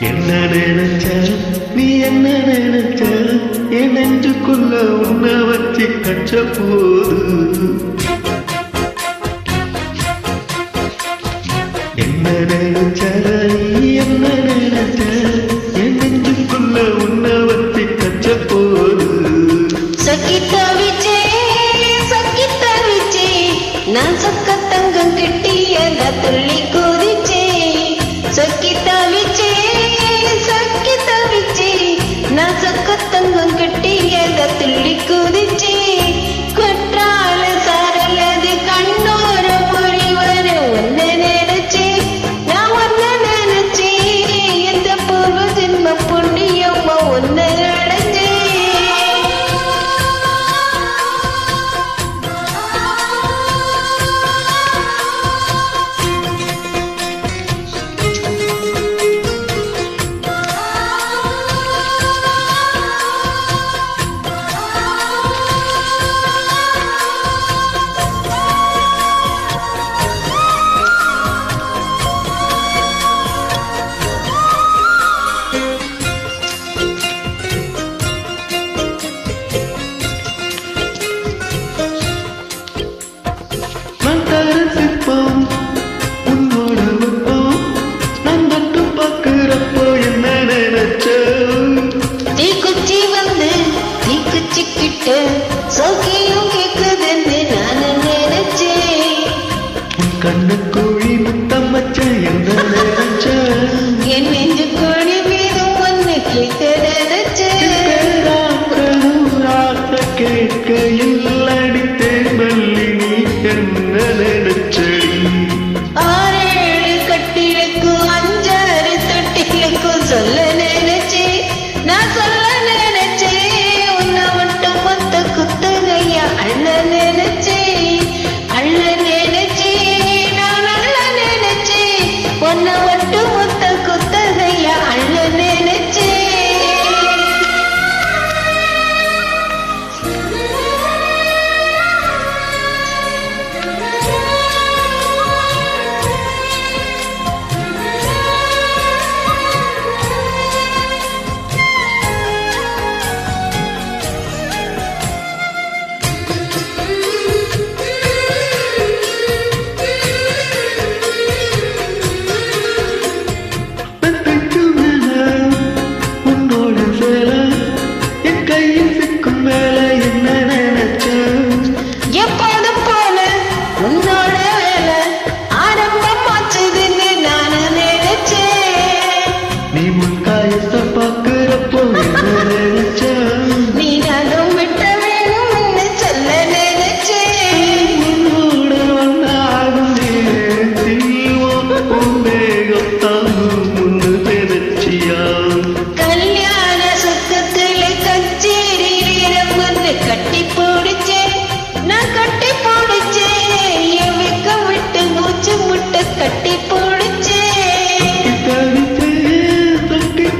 என்ன நினைச்ச நீ என்ன நினைச்ச என் நெஞ்சுக்குள்ள உன்னை வச்சு கச்ச போது என்ன நினைச்ச நீ என்ன நினைச்ச என் நெஞ்சுக்குள்ள உன்னை வச்சு கச்ச போது சக்கித்தவிச்சே நான் சொக்க தங்கம் கிட்டிய துள்ளி குதிச்சே சக்கித்தவிச்சே நான் சொக்க தங்கம் கிட்டிய துள்ளி குதிச்சே குற்றால சாரலது கண்ணோர பொழிவர ஒன்ன நினைச்சே நான் ஒன்ன நினைச்சே எந்த பூர்வ ஜென்ம புண்ணியம்மா ஒன்ன அடைஞ்சே உன்னோட வெப்பம் நான் தொட்டு பார்க்கிறப்போ என்ன நினைச்ச தீக்குச்சி வந்து தீக்குச்சிக்கிட்ட சௌக்கியம் கேக்குதுன்னு நான் நினைச்சேன் உன் கண்ணு கோழி முத்தம் வச்ச என்ன நினைச்ச என் நெஞ்சு கோழி மீதும் ஒன்னு கேட்க நினைச்சேன் கேட்க இல்லடி தேமல்லி நீ என்ன நினைச்சடி 6-7 கட்டிலுக்கும் 5-6 தொட்டிலுக்கும் சொல்ல நினைச்சே நான் சொல்ல நினைச்சே உன்னை மட்டும் மொத்த குத்தகையா அள்ள நினைச்சே நான் அள்ள நினைச்சே உன்னை மட்டும் மொத்த குத்தகையா அள்ள நினைச்சே எப்போதும் போல உன்னோட வேலை ஆரம்பம் ஆச்சுதுன்னு நான் நினைச்சேன் நீ முன்காயத்தை பார்க்கிறப்போ என்ன நினைச்ச நீ நானும் விட்ட வேணும்னு சொல்ல நினைச்சேன் உன்னோட ஒன்றாகும் நேரம் தாங்கும் முன்னு நினைச்சியா கல்யாண சுத்தத்துல கச்சேரி நேரம் வந்து கட்டி போடுச்சேன் நான் கட்டி போடுச்சேன் என் வெக்க விட்டு மூச்சு முட்டை கட்டி போடுச்சேன்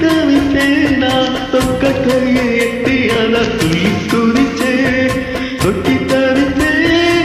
தவித்தேன் நான் தொக்க கையை எட்டி அதை துள்ளி துதிச்சேன் தொக்கி தவித்தேன்